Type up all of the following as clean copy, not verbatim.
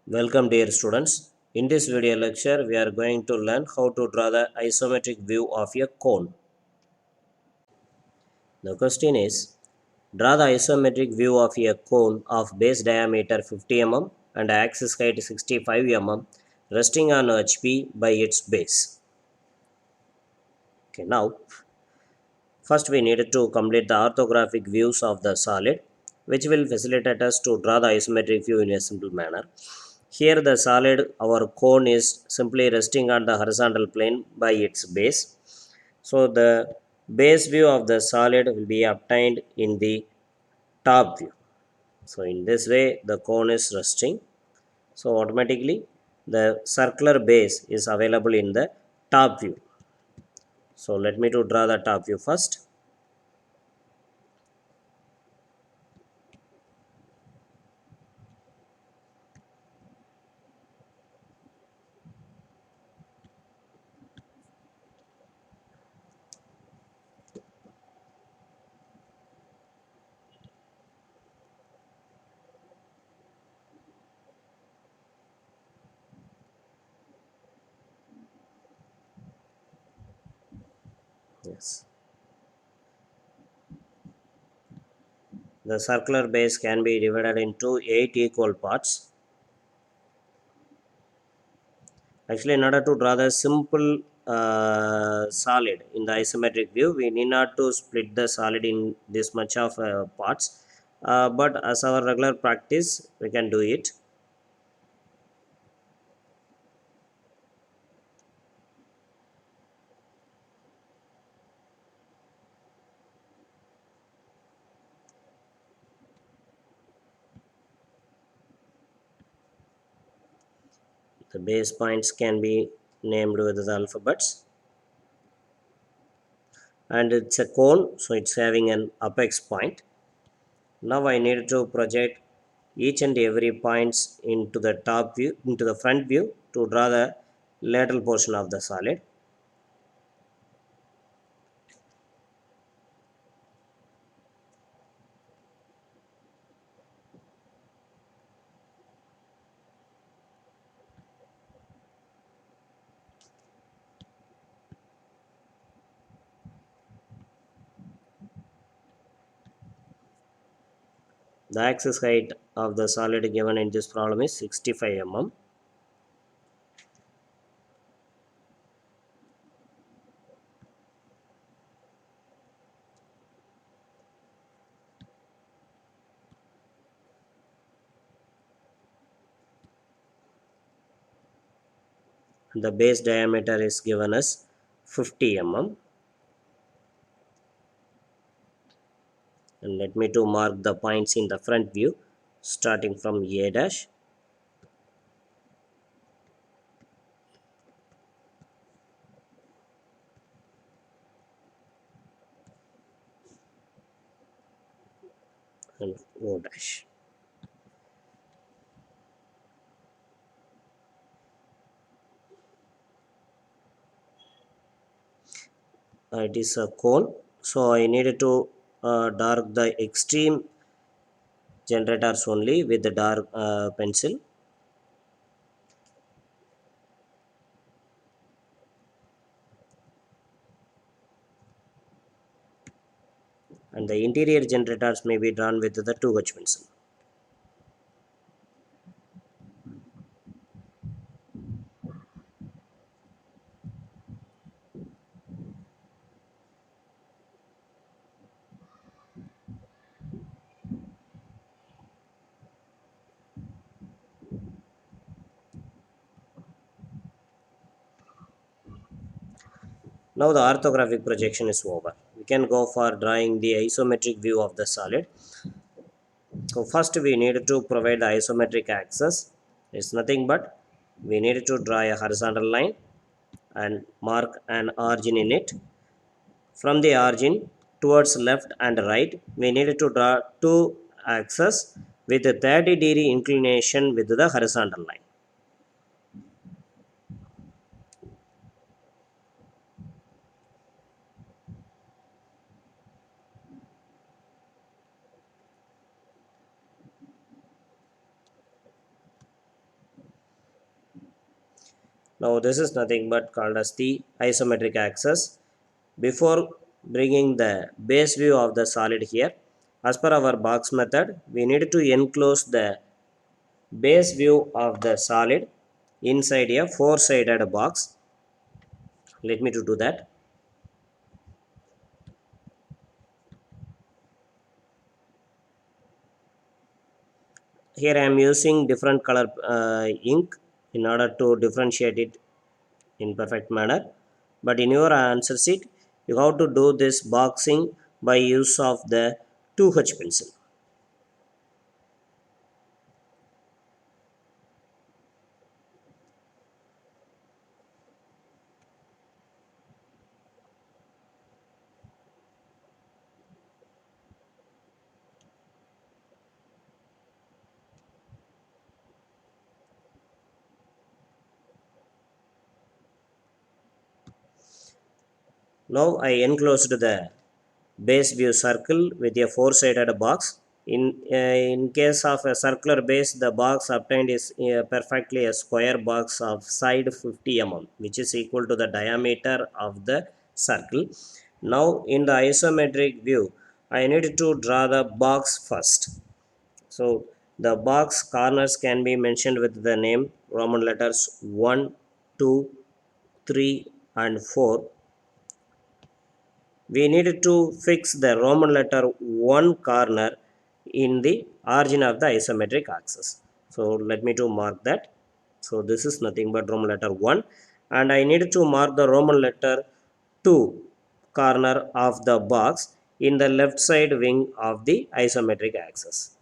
Welcome dear students. In this video lecture, we are going to learn how to draw the isometric view of a cone. The question is, draw the isometric view of a cone of base diameter 50 mm and axis height 65 mm resting on HP by its base. Okay, now first we need to complete the orthographic views of the solid, which will facilitate us to draw the isometric view in a simple manner. Here the solid, our cone, is simply resting on the horizontal plane by its base. So the base view of the solid will be obtained in the top view. So in this way the cone is resting. So automatically the circular base is available in the top view. So let me to draw the top view first. Yes. The circular base can be divided into 8 equal parts. Actually, in order to draw the simple solid in the isometric view, we need not to split the solid in this much of parts. But as our regular practice, we can do it. The base points can be named with the alphabets. And it's a cone, so it's having an apex point. Now I need to project each and every points into the top view, into the front view to draw the lateral portion of the solid. The axis height of the solid given in this problem is 65 mm. The base diameter is given as 50 mm. And let me to mark the points in the front view starting from A dash. And O dash. It is a cone, so I needed to dark the extreme generators only with the dark pencil. And the interior generators may be drawn with the 2H pencil. Now the orthographic projection is over. We can go for drawing the isometric view of the solid. So first we need to provide the isometric axis. It's nothing but we need to draw a horizontal line and mark an origin in it. From the origin towards left and right, we need to draw two axes with a 30-degree inclination with the horizontal line. Now this is nothing but called as the isometric axis. Before bringing the base view of the solid here, as per our box method, we need to enclose the base view of the solid inside a four-sided box. Let me to do that. Here I am using different color ink in order to differentiate it in perfect manner. But in your answer sheet, you have to do this boxing by use of the 2H pencil. Now I enclosed the base view circle with a four-sided box. In case of a circular base, the box obtained is perfectly a square box of side 50 mm, which is equal to the diameter of the circle. Now in the isometric view, I need to draw the box first. So the box corners can be mentioned with the name Roman letters 1, 2, 3 and 4. We need to fix the Roman letter 1 corner in the origin of the isometric axis. So let me to mark that. So this is nothing but Roman letter 1, and I need to mark the Roman letter 2 corner of the box in the left side wing of the isometric axis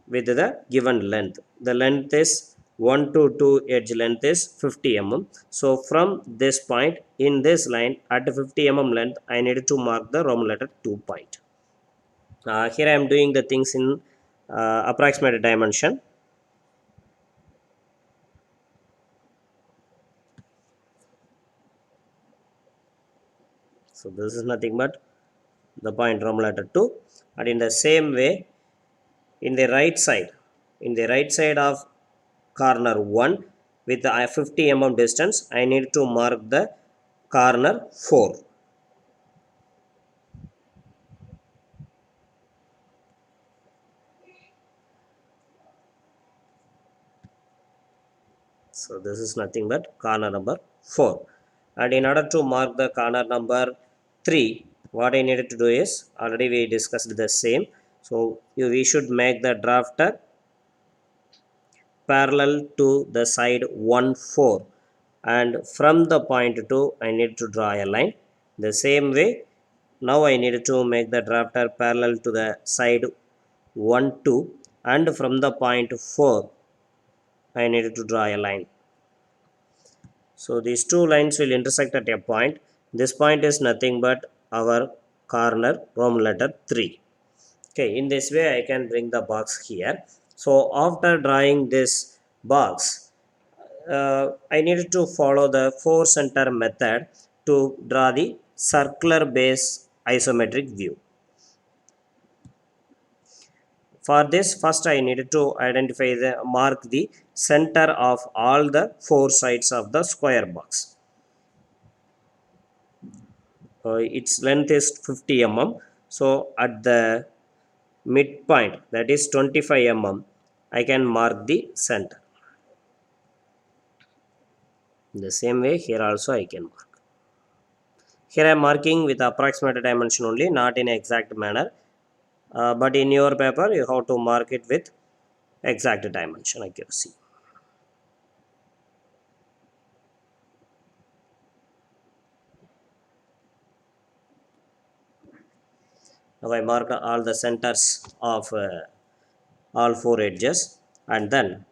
with the given length. The length is 1 to 2 edge length is 50 mm. So from this point in this line at 50 mm length, I need to mark the Roman letter 2 point. Here I am doing the things in approximate dimension. So this is nothing but the point Roman letter 2, and in the same way in the right side, of corner 1 with the 50 mm distance, I need to mark the corner 4. So this is nothing but corner number 4. And in order to mark the corner number 3, what I needed to do is, already we discussed the same. So we should make the drafter parallel to the side 1 4, and from the point 2 I need to draw a line. The same way, now I need to make the drafter parallel to the side 1 2, and from the point 4 I need to draw a line. So these two lines will intersect at a point. This point is nothing but our corner Roman letter 3. Okay, in this way I can bring the box here. So after drawing this box, I need to follow the 4 center method to draw the circular base isometric view. For this, first I needed to identify the mark the center of all the 4 sides of the square box. Its length is 50 mm. So at the midpoint, that is 25 mm, I can mark the center. The same way here also I can mark. Here I am marking with approximate dimension only, not in exact manner. But in your paper you have to mark it with exact dimension accuracy. Now I mark all the centers of all 4 edges, and then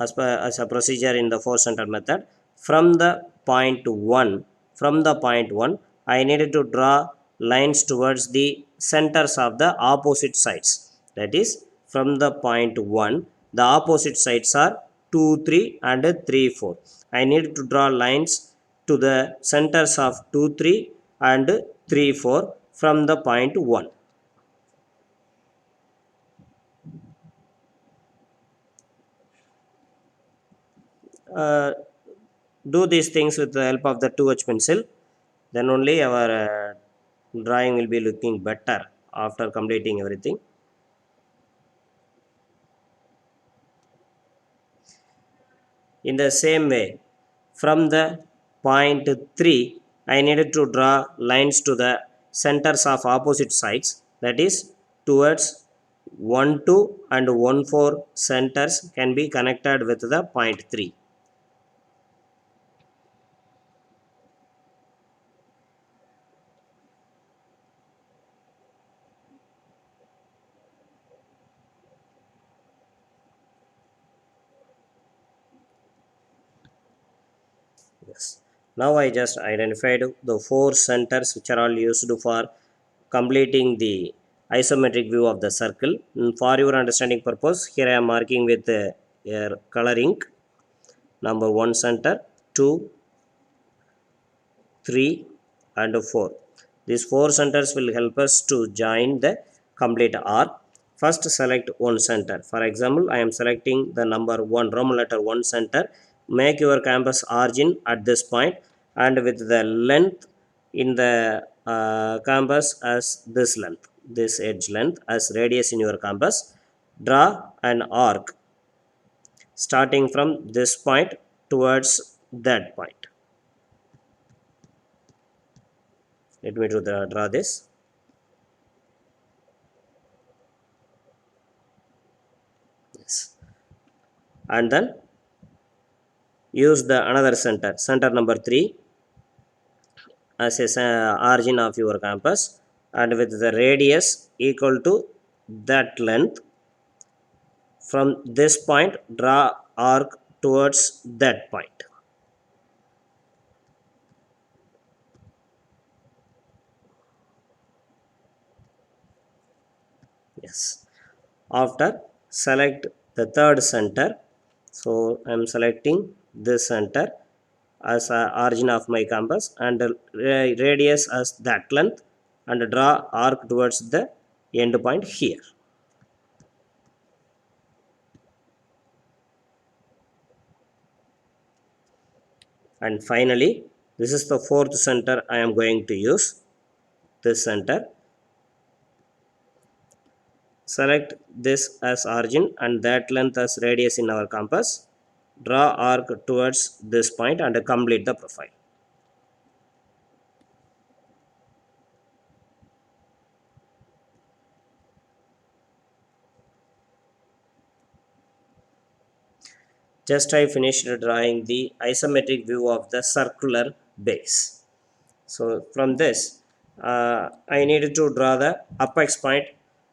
as a procedure in the 4 center method, from the point 1, I needed to draw lines towards the centers of the opposite sides. That is, from the point 1, the opposite sides are 2 3 and 3 4. I need to draw lines to the centers of 2 3 and 3 4 from the point 1. do these things with the help of the 2H pencil, then only our drawing will be looking better after completing everything. In the same way, from the point 3, I needed to draw lines to the centers of opposite sides, that is towards 1 2 and 1 4 centers can be connected with the point 3. Yes. Now I just identified the 4 centers which are all used for completing the isometric view of the circle. For your understanding purpose, here I am marking with color ink. Number 1 center, 2, 3 and 4. These 4 centers will help us to join the complete arc. First select one center. For example, I am selecting the number 1, Roman letter 1 center. Make your compass origin at this point and with the length in the compass as this length, this edge length as radius in your compass. Draw an arc starting from this point towards that point. Let me draw this. Yes. And then use the another center number 3 as a origin of your compass and with the radius equal to that length. From this point, draw arc towards that point. Yes. After, select the third center. So I am selecting this center as a origin of my compass and radius as that length and draw arc towards the end point here. And finally, this is the fourth center I am going to use. This center, select this as origin and that length as radius in our compass. Draw arc towards this point and complete the profile. Just I finished drawing the isometric view of the circular base. So from this, I needed to draw the apex point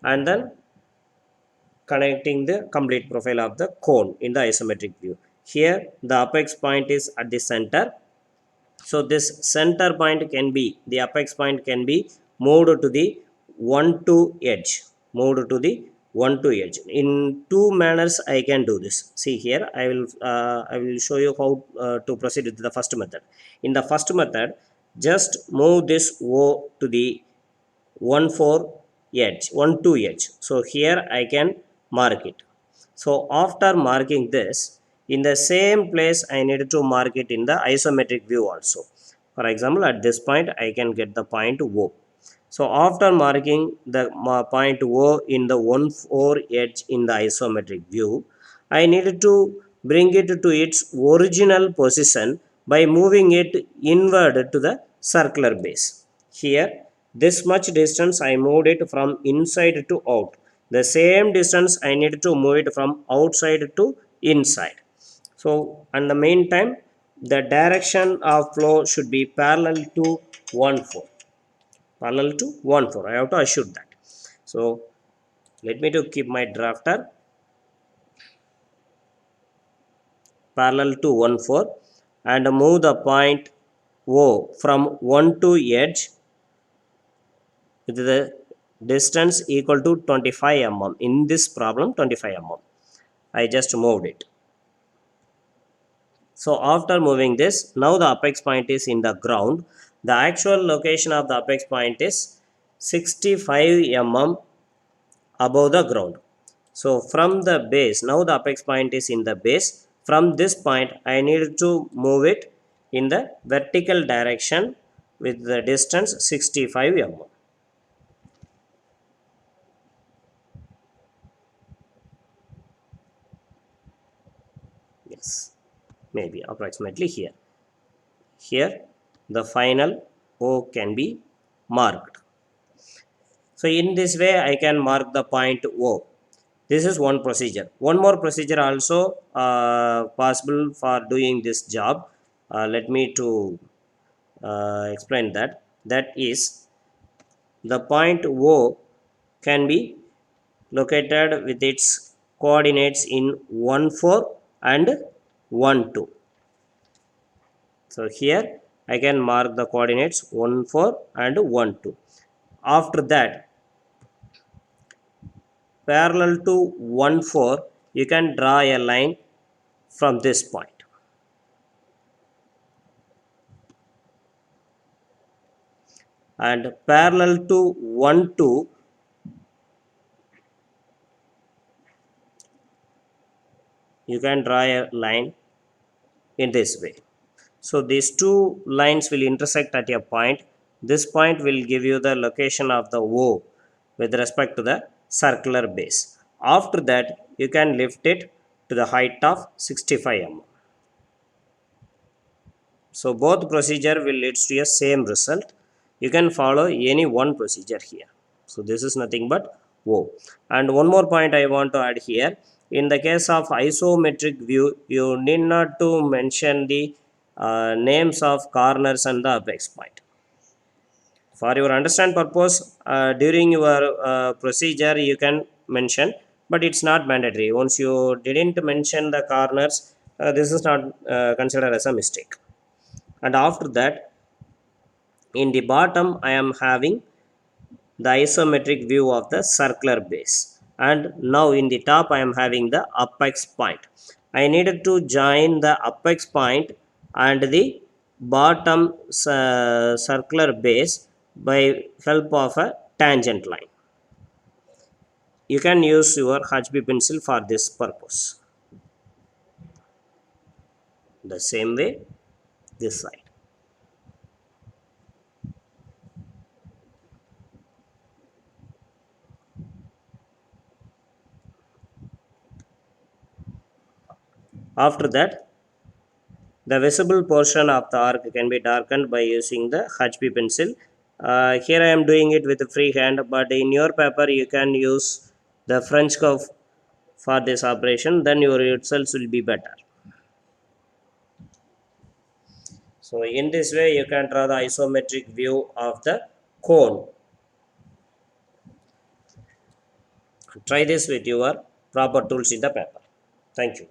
and then connecting the complete profile of the cone in the isometric view. Here the apex point is at the center. So this center point can be, the apex point can be moved to the 1 2 edge, moved to the 1 2 edge. In two manners I can do this. See here, I will show you how to proceed with the first method. In the first method, just move this O to the 1 4 edge, 1 2 edge. So here I can mark it. So after marking this, in the same place I need to mark it in the isometric view also. For example, at this point I can get the point O. So after marking the point O in the 1 4 edge in the isometric view, I need to bring it to its original position by moving it inward to the circular base. Here, this much distance I moved it from inside to out. The same distance I need to move it from outside to inside. So, and the meantime, the direction of flow should be parallel to 1 4. Parallel to 1 4. I have to assure that. So, let me to keep my drafter parallel to 1 4 and move the point O from 1 to edge with the distance equal to 25 mm. In this problem, 25 mm. I just moved it. So after moving this, now the apex point is in the ground. The actual location of the apex point is 65 mm above the ground. So from the base, now the apex point is in the base. From this point, I need to move it in the vertical direction with the distance 65 mm. Yes, maybe approximately here. Here the final O can be marked. So in this way I can mark the point O. This is one procedure. One more procedure also possible for doing this job. Let me to explain that. That is, the point O can be located with its coordinates in 1 4 and 1 2. So here I can mark the coordinates 1 4 and 1 2. After that, parallel to 1 4, you can draw a line from this point, and parallel to 1 2, you can draw a line in this way. So these two lines will intersect at a point. This point will give you the location of the O with respect to the circular base. After that, you can lift it to the height of 65 mm. So both procedure will lead to a same result. You can follow any one procedure here. So this is nothing but O. And one more point I want to add here. In the case of isometric view, you need not to mention the names of corners and the apex point. For your understand purpose, during your procedure you can mention, but it's not mandatory. Once you didn't mention the corners, this is not considered as a mistake. And after that, in the bottom I am having the isometric view of the circular base, and now in the top I am having the apex point. I needed to join the apex point and the bottom circular base by help of a tangent line. You can use your HB pencil for this purpose. The same way this side. After that, the visible portion of the arc can be darkened by using the HB pencil. Here I am doing it with a free hand, but in your paper you can use the French curve for this operation, then your results will be better. So in this way you can draw the isometric view of the cone. Try this with your proper tools in the paper. Thank you.